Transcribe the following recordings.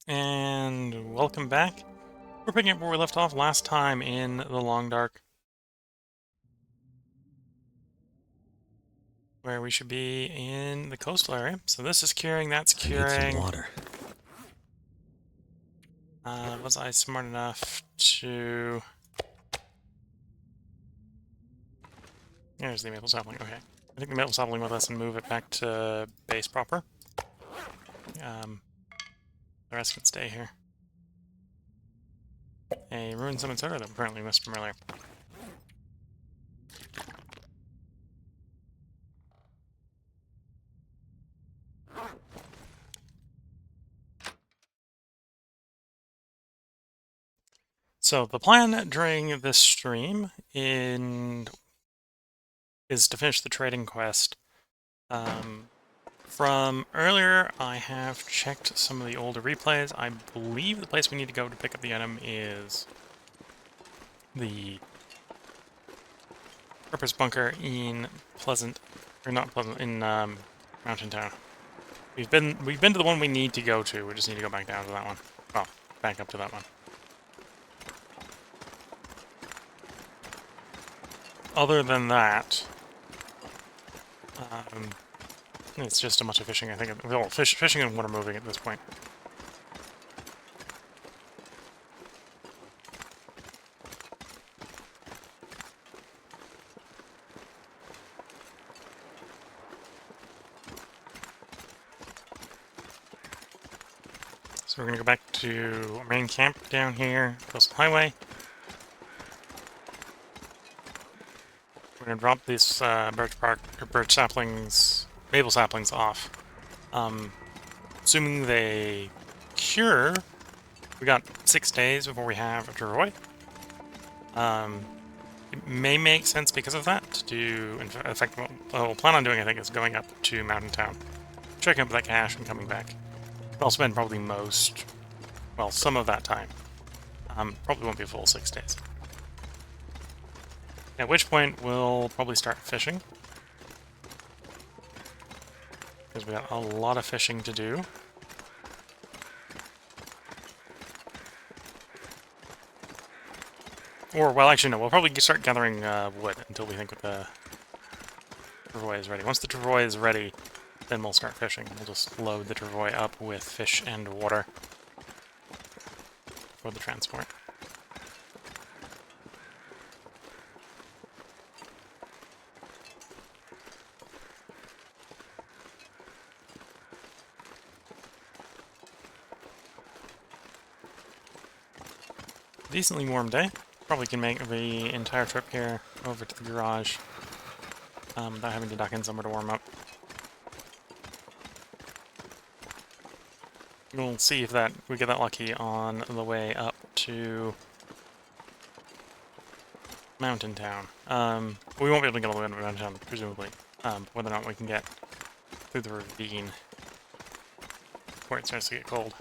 And welcome back. We're picking up where we left off last time in the Long Dark, where we should be in the coastal area. So this is curing, that's I need some curing. water. Was I smart enough to... There's the maple sapling, okay. I think the maple sapling with us and move it back to base proper. The rest can stay here. A ruined summon soda that we apparently missed from earlier. So the plan during this stream is to finish the trading quest. From earlier, I have checked some of the older replays. I believe the place we need to go to pick up the item is the Purpose Bunker in Pleasant, or not Pleasant, in Mountain Town. We've been to the one we need to go to. We just need to go back down to that one. Well, back up to that one. Other than that, it's just a bunch of fishing. I think. Well, fishing and water moving at this point. So we're going to go back to our main camp down here, Coastal Highway. We're going to drop these birch saplings, maple saplings off. Assuming they cure, we got 6 days before we have a Travoy. It may make sense because of that to do, in fact, what we'll plan on doing, I think, is going up to Mountain Town, checking up that cache and coming back. I'll spend probably some of that time. Probably won't be a full 6 days. At which point, we'll probably start fishing. Because we got a lot of fishing to do. Or, well, actually, no, we'll probably start gathering wood until we think the travois is ready. Once the travois is ready, then we'll start fishing. We'll just load the travois up with fish and water for the transport. Decently warm day. Probably can make the entire trip here over to the garage without having to duck in somewhere to warm up. We'll see if we get that lucky on the way up to Mountain Town. We won't be able to get all the way to Mountain Town, presumably. Whether or not we can get through the ravine where it starts to get cold.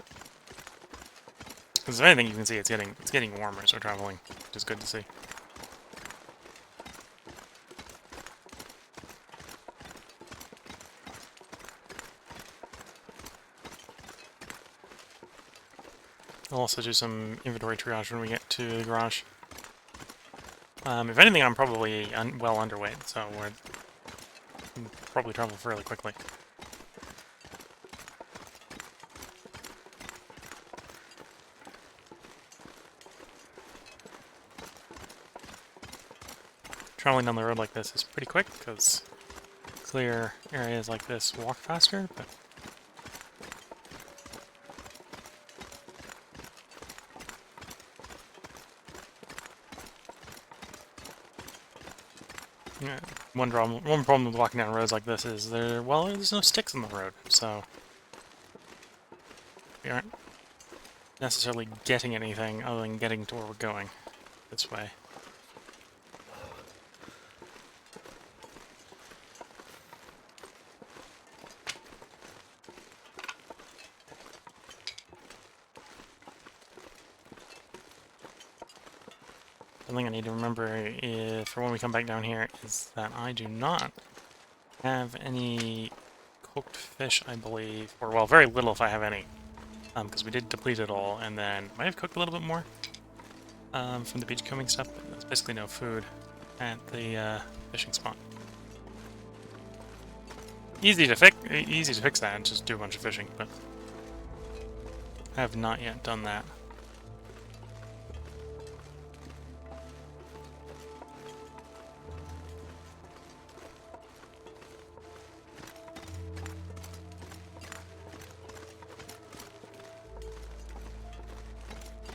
Because if anything, you can see it's getting warmer as we're traveling, which is good to see. I'll also do some inventory triage when we get to the garage. If anything, I'm probably well underweight, so we'll probably travel fairly quickly. Traveling down the road like this is pretty quick, because clear areas like this walk faster, but yeah, one problem with walking down roads like this is there's no sticks in the road, so we aren't necessarily getting anything other than getting to where we're going this way. Something I need to remember for when we come back down here is that I do not have any cooked fish, I believe. Or, well, very little if I have any. because we did deplete it all, and then might have cooked a little bit more from the beachcombing stuff, but there's basically no food at the fishing spot. Easy to fix that and just do a bunch of fishing, but I have not yet done that.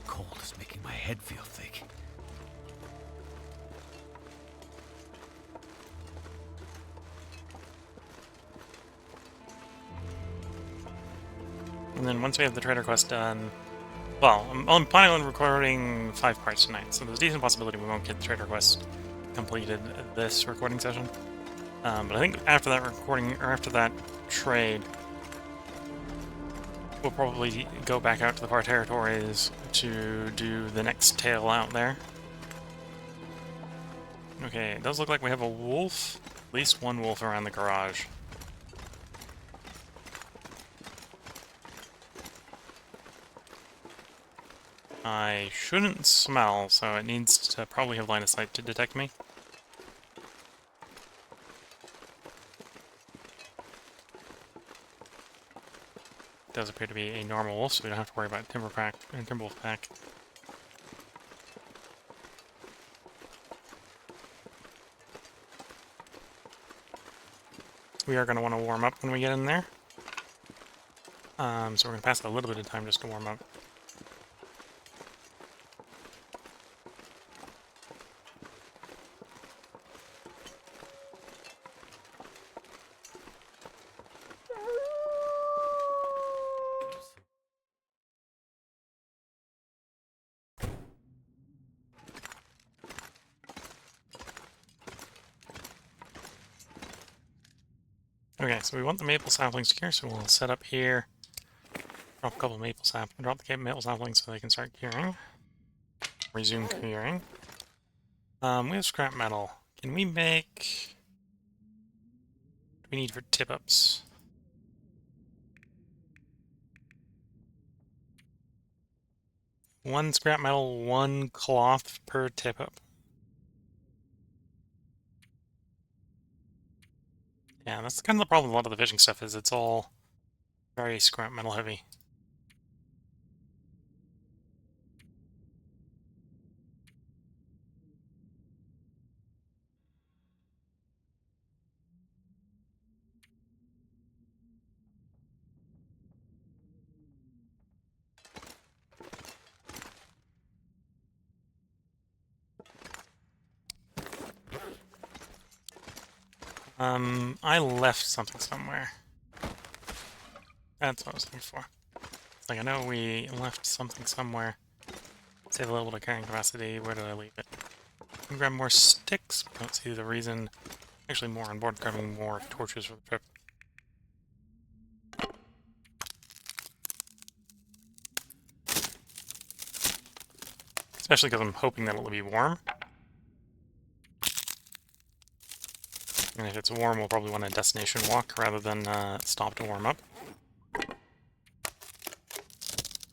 Cold is making my head feel thick. And then once we have the trader quest done, well, I'm planning on recording 5 parts tonight, so there's a decent possibility we won't get the trader quest completed this recording session. But I think after that recording, or after that trade, we'll probably go back out to the far territories to do the next tale out there. Okay, it does look like we have a wolf, at least one wolf around the garage. I shouldn't smell, so it needs to probably have line of sight to detect me. It does appear to be a normal wolf, so we don't have to worry about timber wolf pack. We are going to want to warm up when we get in there. So we're going to pass a little bit of time just to warm up. Okay, so we want the maple saplings here, so we'll set up here. Drop a couple maple saplings. Drop the maple saplings so they can start curing. Resume curing. We have scrap metal. Can we make... What do we need for tip-ups? One scrap metal, one cloth per tip-up. Yeah, that's kind of the problem with a lot of the fishing stuff, is it's all very scrap metal heavy. I left something somewhere. That's what I was looking for. Like, I know we left something somewhere. Save a little bit of carrying capacity. Where did I leave it? I can grab more sticks. I don't see the reason. Actually, more on board grabbing more torches for the trip. Especially because I'm hoping that it'll be warm. And if it's warm, we'll probably want a destination walk rather than stop to warm up.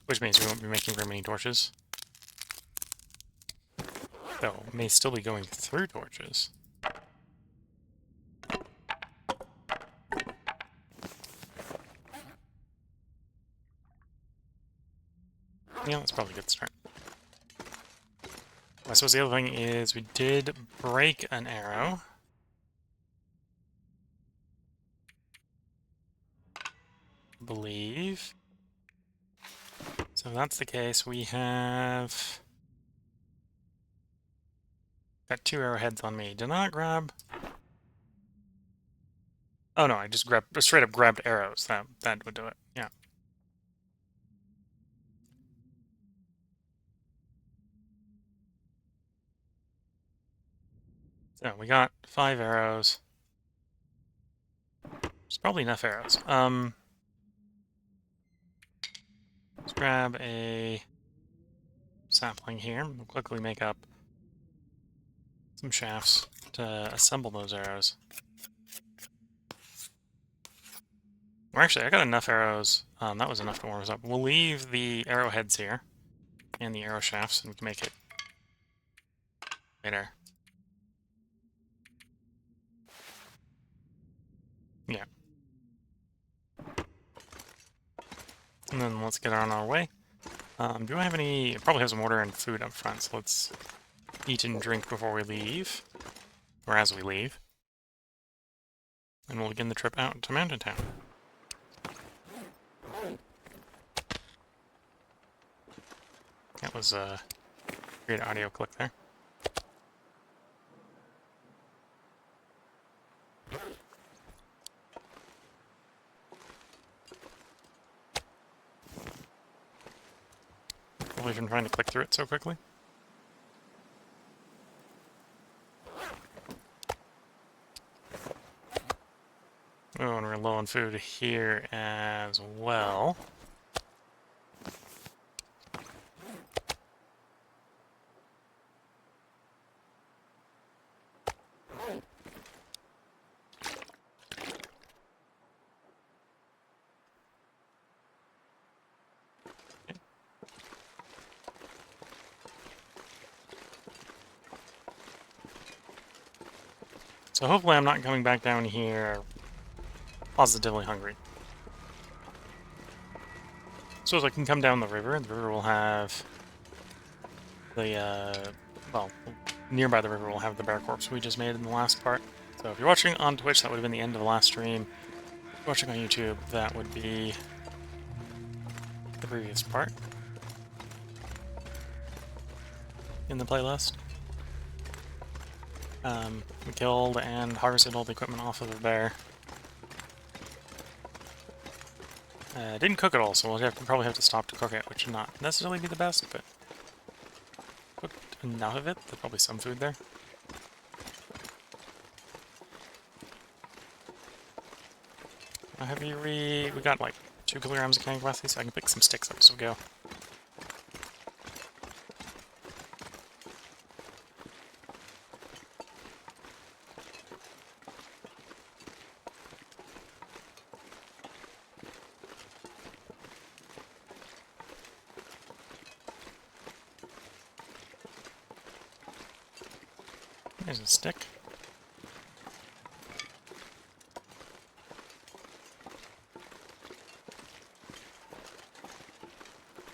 Which means we won't be making very many torches. Though, may still be going through torches. Yeah, that's probably a good start. I suppose the other thing is we did break an arrow. I believe. So if that's the case, we have... Got 2 arrowheads on me. Did not grab... Oh no, I just straight up grabbed arrows. That would do it. Yeah. So we got 5 arrows. There's probably enough arrows. Let's grab a sapling here. We'll quickly make up some shafts to assemble those arrows. Or actually, I got enough arrows. That was enough to warm us up. We'll leave the arrowheads here and the arrow shafts, and we can make it later. Yeah. And then let's get on our way. Do I have any... I probably have some water and food up front, so let's eat and drink before we leave. Or as we leave. And we'll begin the trip out to Mountain Town. That was a great audio clip there. Probably been trying to click through it so quickly. Oh, and we're low on food here as well. So hopefully I'm not coming back down here positively hungry. So as I can come down the river will have the, well, nearby the river will have the bear corpse we just made in the last part. So if you're watching on Twitch, that would have been the end of the last stream. If you're watching on YouTube, that would be the previous part in the playlist. We killed and harvested all the equipment off of the bear. Didn't cook it all, so we'll probably have to stop to cook it, which would not necessarily be the best, but cooked enough of it. There's probably some food there. We got like 2 kilograms of canning capacity, so I can pick some sticks up as we go. There's a stick.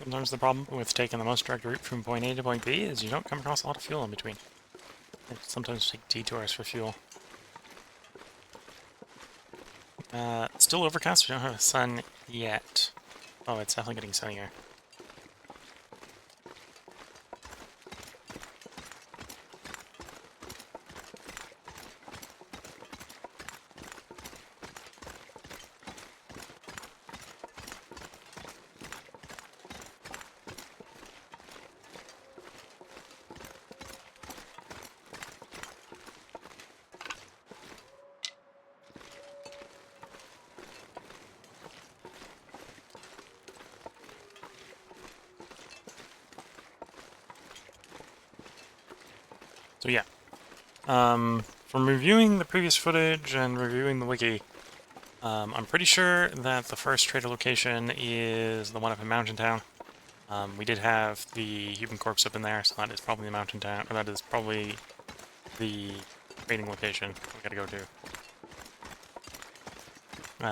Sometimes the problem with taking the most direct route from point A to point B is you don't come across a lot of fuel in between. You sometimes take detours for fuel. Still overcast, we don't have a sun yet. Oh, it's definitely getting sunnier. So yeah, from reviewing the previous footage and reviewing the wiki, I'm pretty sure that the first trader location is the one up in Mountain Town. We did have the human corpse up in there, so that is probably the Mountain Town, or that is probably the trading location we gotta go to.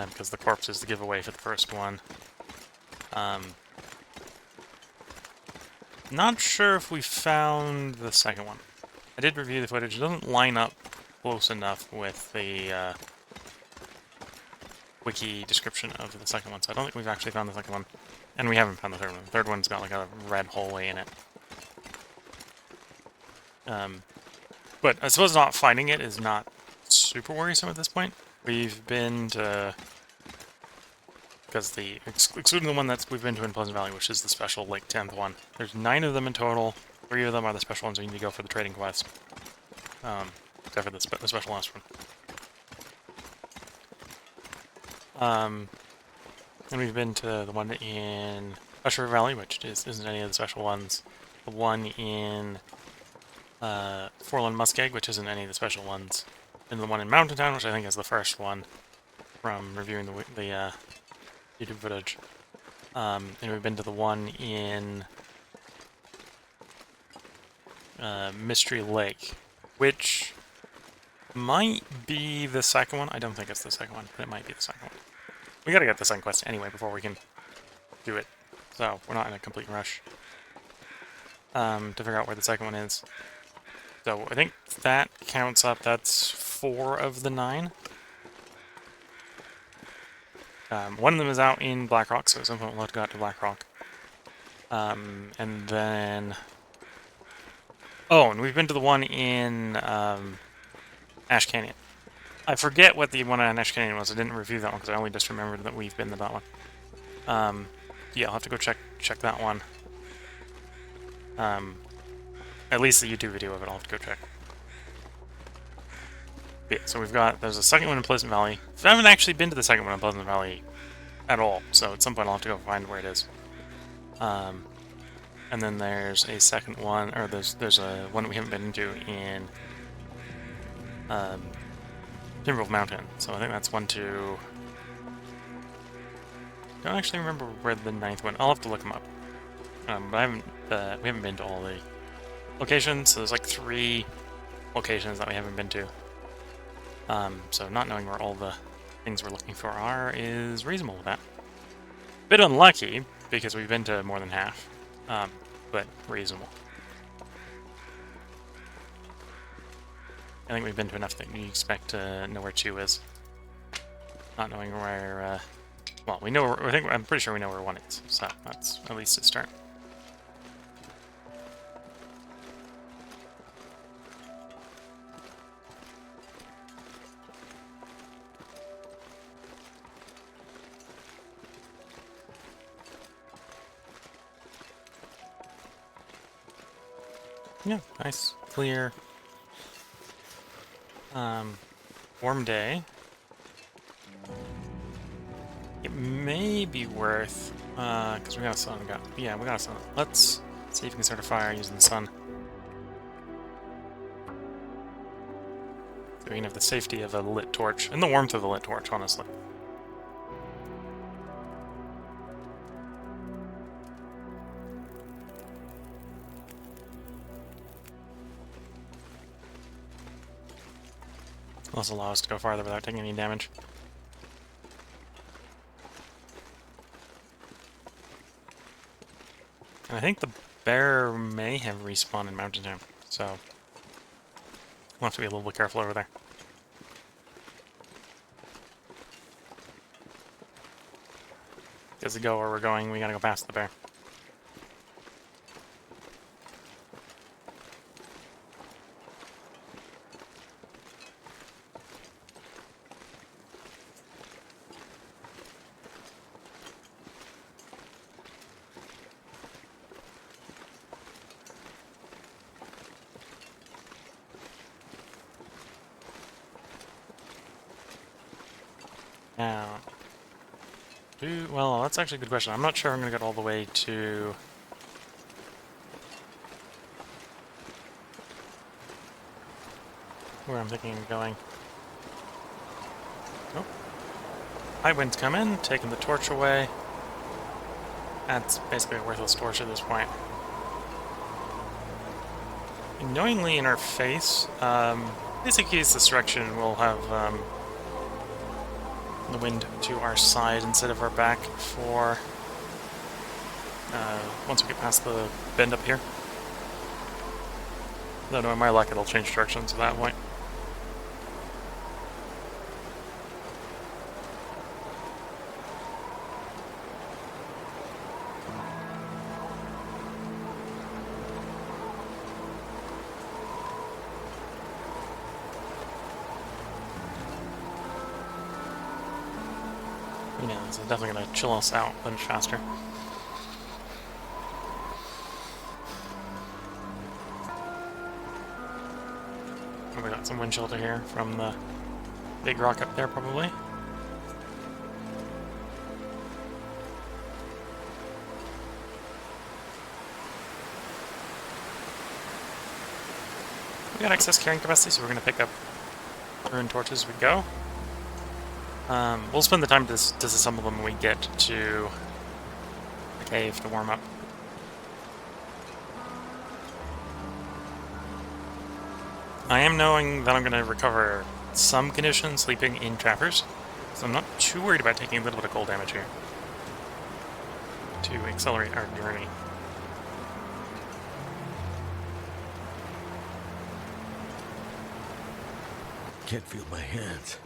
Because the corpse is the giveaway for the first one. Not sure if we found the second one. I did review the footage. It doesn't line up close enough with the wiki description of the second one, so I don't think we've actually found the second one. And we haven't found the third one. The third one's got like a red hallway in it. But I suppose not finding it is not super worrisome at this point. We've been to... Because excluding the one we've been to in Pleasant Valley, which is the special, like, 10th one. There's 9 of them in total. 3 of them are the special ones we need to go for the trading quest. Except for the special last one. And we've been to the one in Rush River Valley, which isn't any of the special ones. The one in Forland Muskeg, which isn't any of the special ones. And the one in Mountain Town, which I think is the first one from reviewing the YouTube footage. And we've been to the one in Mystery Lake, which might be the second one. I don't think it's the second one, but it might be the second one. We gotta get the second quest anyway before we can do it. So, we're not in a complete rush to figure out where the second one is. So, I think that counts up. That's 4 of the 9. One of them is out in Blackrock, so at some point we'll have to go out to Blackrock. And then... Oh, and we've been to the one in Ash Canyon. I forget what the one on Ash Canyon was. I didn't review that one because I only just remembered that we've been to that one. Yeah, I'll have to go check that one. At least the YouTube video of it, I'll have to go check. Yeah, so there's a second one in Pleasant Valley. I haven't actually been to the second one in Pleasant Valley at all, so at some point I'll have to go find where it is. And then there's a second one, or there's a one we haven't been into in Timberwolf Mountain. So I think that's 1, 2... Don't actually remember where the 9th one. I'll have to look them up. But we haven't been to all the locations. So there's like 3 locations that we haven't been to. So not knowing where all the things we're looking for are is reasonable with that. Bit unlucky because we've been to more than half, but reasonable. I think we've been to enough that you expect to know where 2 is. Not knowing where, well, we know. I'm pretty sure we know where 1 is, so that's at least a start. Yeah, nice, clear, warm day. It may be worth, because we got a sun. We got a sun. Let's see if we can start a fire using the sun. So we can have the safety of a lit torch, and the warmth of the lit torch, honestly. This will allow us to go farther without taking any damage. And I think the bear may have respawned in Mountain Town, so we'll have to be a little bit careful over there. Because to go where we're going, we gotta go past the bear. Now, well, that's actually a good question. I'm not sure I'm going to get all the way to... where I'm thinking of going. Oh. High wind's come in, taking the torch away. That's basically a worthless torch at this point. Knowingly in our face, basically it's this direction we'll have the wind to our side instead of our back for once we get past the bend up here. Though knowing my luck, it'll change directions at that point. You know, it's definitely going to chill us out much faster. Oh, we got some wind shelter here from the big rock up there, probably. We got excess carrying capacity, so we're going to pick up ruined torches as we go. We'll spend the time to disassemble them when we get to the cave to warm up. I am knowing that I'm going to recover some condition sleeping in trappers, so I'm not too worried about taking a little bit of cold damage here to accelerate our journey. Can't feel my hands.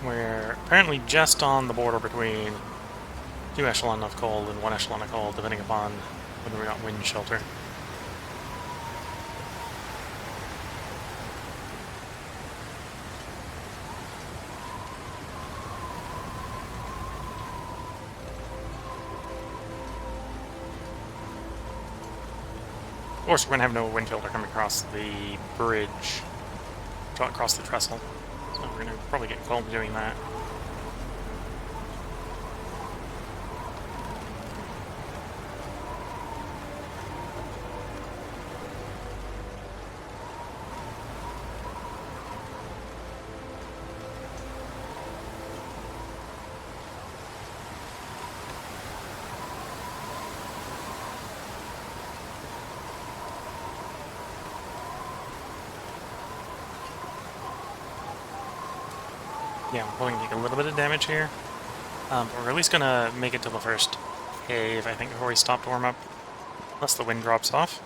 We're apparently just on the border between 2 echelon of cold and 1 echelon of cold, depending upon whether we got wind shelter. Of course, we're going to have no wind filter coming across the bridge, across the trestle, so we're going to probably get cold doing that. Yeah, we're going to take a little bit of damage here. But we're at least going to make it to the first cave, I think, before we stop to warm up. Unless the wind drops off.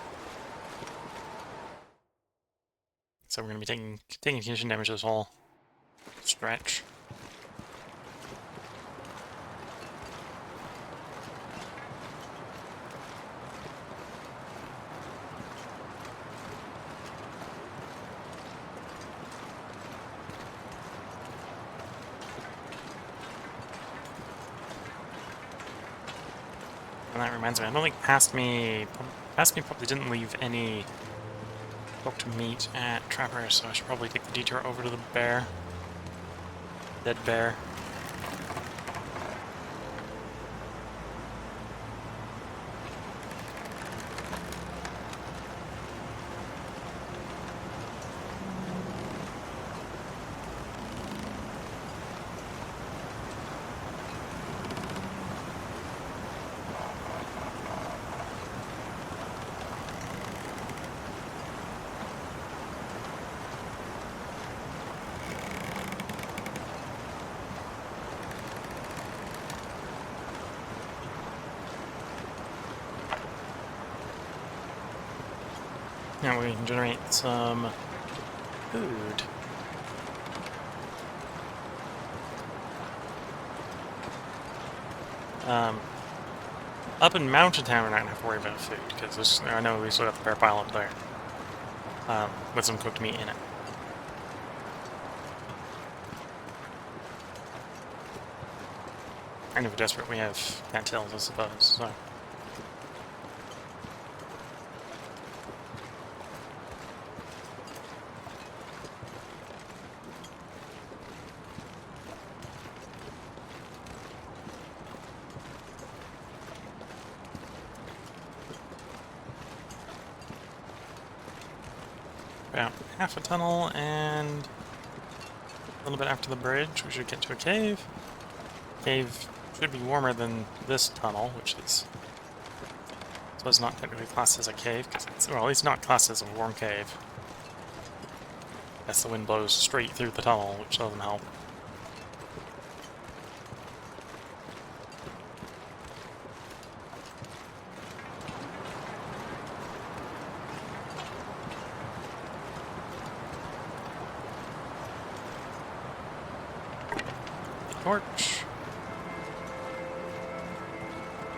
So we're going to be taking condition damage this whole stretch. And that reminds me, I don't think Past Me probably didn't leave any cooked meat at Trapper, so I should probably take the detour over to the bear. Dead bear. Now we can generate some food. Up in Mountain Town, we're not going to have to worry about food, because I know we still got the bear pile up there. With some cooked meat in it. And if we're desperate, we have cattails, I suppose, so... About half a tunnel and a little bit after the bridge we should get to a cave. Cave should be warmer than this tunnel, which is I suppose not technically classed as a cave, because it's, well, at least not classed as a warm cave. Yes, the wind blows straight through the tunnel, which doesn't help. Torch.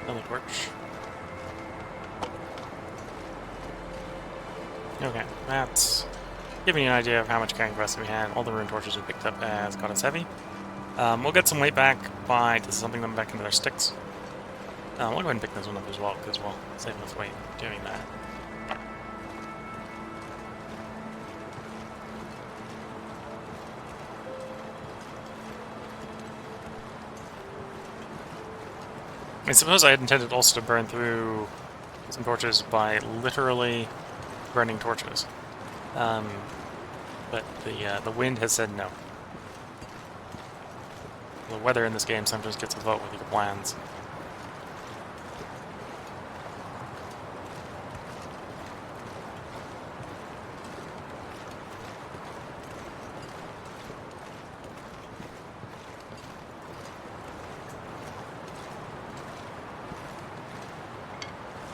Another torch. Okay, that's giving you an idea of how much carrying capacity we had. All the rune torches we picked up as Goddess Heavy. We'll get some weight back by dissolving them back into their sticks. We'll go ahead and pick this one up as well, because we'll save enough weight doing that. I suppose I had intended also to burn through some torches by literally burning torches. But the wind has said no. The weather in this game sometimes gets a vote with your plans.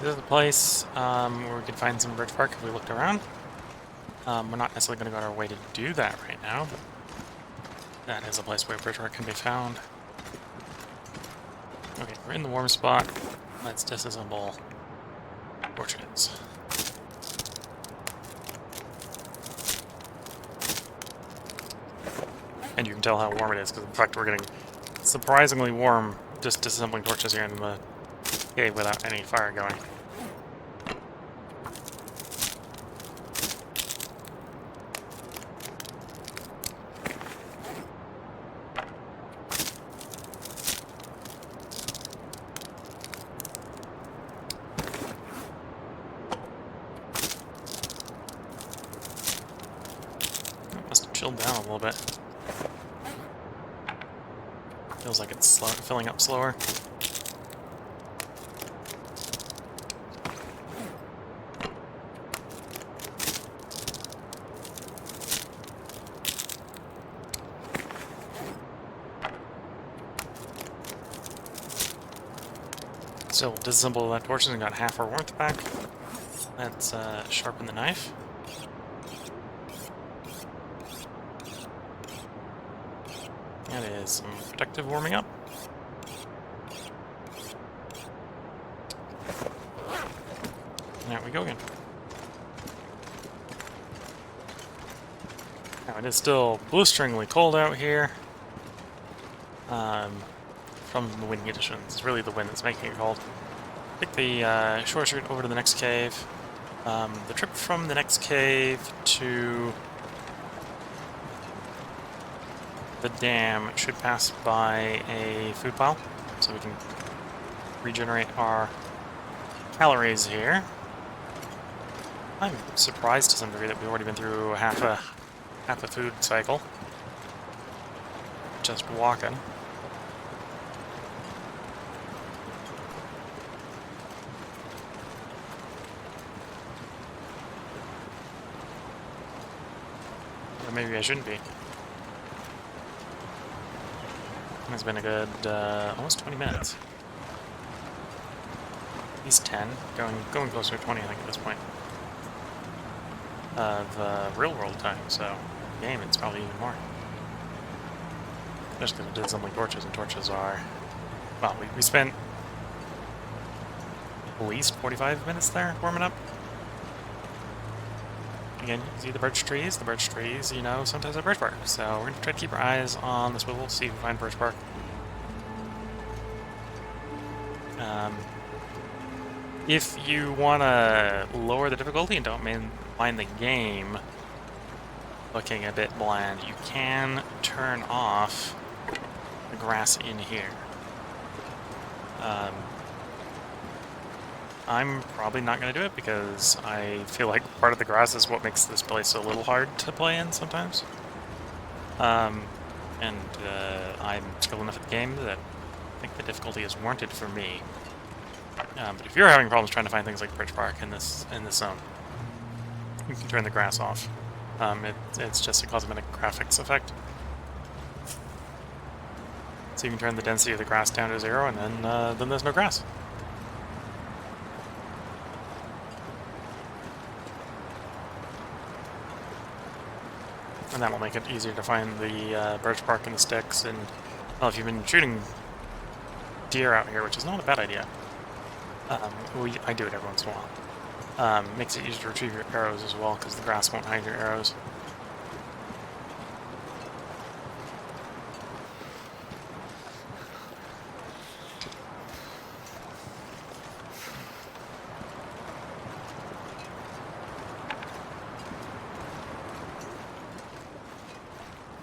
This is the place where we could find some birch bark if we looked around. We're not necessarily going to go on our way to do that right now, but that is a place where birch bark can be found. Okay, we're in the warm spot. Let's disassemble torches. And you can tell how warm it is, because in fact we're getting surprisingly warm just disassembling torches here in the cave without any fire going. Must have chilled down a little bit. Feels like it's filling up slower. So we'll disassemble that torches and got half our warmth back. Let's sharpen the knife. That is some protective warming up. There we go again. Now it is still blisteringly cold out here. From the wind conditions. It's really the wind that's making it cold. Take the short route over to the next cave. The trip from the next cave to the dam should pass by a food pile, so we can regenerate our calories here. I'm surprised to some degree that we've already been through half a food cycle. Just walking. Or maybe I shouldn't be. It's been a good almost 20 minutes. At least 10, going closer to 20, I think, at this point. Of real world time, so game it's probably even more. Just because we did something like torches, and torches are... Well, we spent at least 45 minutes there warming up. Again, you can see the birch trees. The birch trees, you know, sometimes have birch bark. So we're going to try to keep our eyes on the swivel, see if we find birch bark. If you want to lower the difficulty and don't mind the game looking a bit bland, you can turn off the grass in here. I'm probably not going to do it because I feel like part of the grass is what makes this place a little hard to play in sometimes. I'm skilled enough at the game that I think the difficulty is warranted for me. But if you're having problems trying to find things like birch bark in this zone, you can turn the grass off. It's just a cosmetic graphics effect. So you can turn the density of the grass down to 0, and then there's no grass. And that will make it easier to find the birch bark and the sticks. And well, if you've been shooting deer out here, which is not a bad idea, I do it every once in a while. Makes it easier to retrieve your arrows as well, because the grass won't hide your arrows.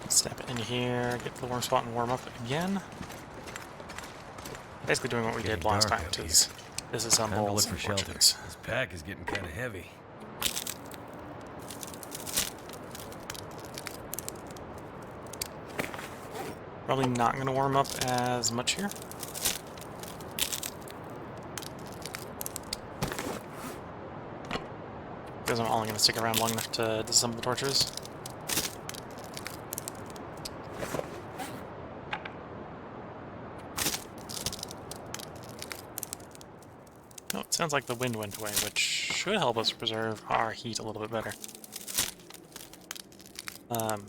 Step in here, get to the warm spot and warm up again. Basically doing what we did last time, which is disassemble some torches. This pack is getting kind of heavy. Probably not going to warm up as much here. Because I'm only going to stick around long enough to disassemble the torches. Oh, it sounds like the wind went away, which should help us preserve our heat a little bit better.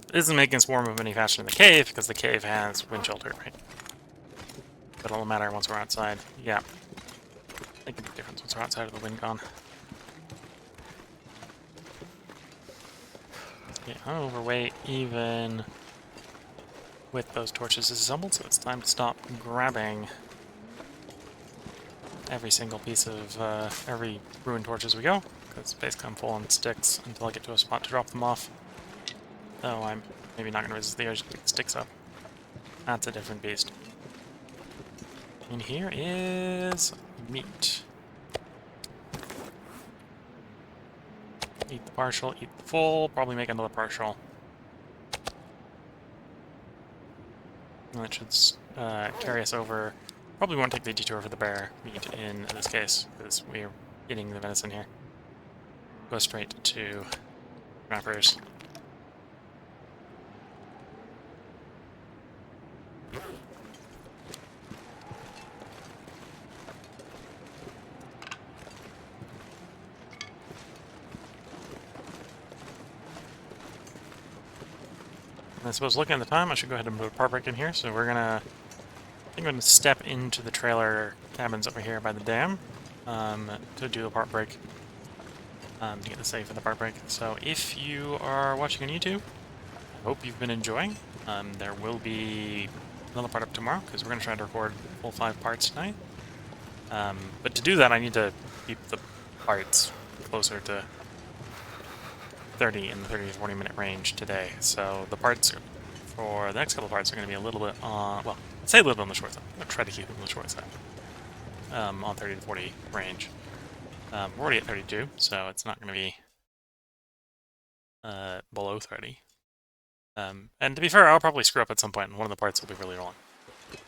It isn't making us warm up any faster than the cave, because the cave has wind shelter, right? But it'll matter once we're outside. Yeah. Make a big difference once we're outside of the wind gone. Yeah, I'm overweight even with those torches disassembled, so it's time to stop grabbing every single piece of every ruined torch as we go, because basically I'm full on sticks until I get to a spot to drop them off. Though I'm maybe not going to resist the urge to pick the sticks up. That's a different beast. And here is meat. Eat the partial, eat the full, probably make another partial. And that should carry us over. Probably won't take the detour for the bear meat in this case, because we're eating the venison here. Go straight to wrappers. I suppose looking at the time, I should go ahead and put a part break in here. So we're gonna, I think I'm gonna step into the trailer cabins over here by the dam to do a part break, to get the save for the part break. So if you are watching on YouTube, I hope you've been enjoying. There will be another part up tomorrow because we're gonna try to record full 5 parts tonight. But to do that, I need to keep the parts closer to 30 in the 30 to 40 minute range today. So the parts for the next couple of parts are going to be a little bit on, well, I'd say a little bit on the short side. I'm going to try to keep them on the short side. On 30 to 40 range. We're already at 32, so it's not going to be below 30. And to be fair, I'll probably screw up at some point, and one of the parts will be really long.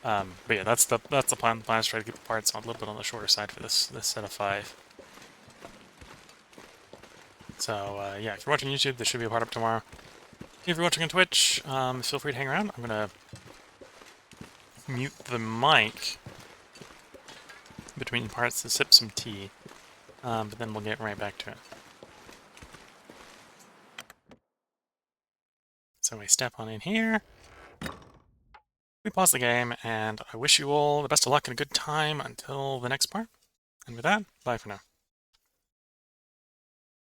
But yeah, that's the plan. The plan is to try to keep the parts a little bit on the shorter side for this set of 5. So, yeah, if you're watching YouTube, there should be a part up tomorrow. If you're watching on Twitch, feel free to hang around. I'm going to mute the mic between parts to sip some tea, but then we'll get right back to it. So we step on in here, we pause the game, and I wish you all the best of luck and a good time until the next part. And with that, bye for now.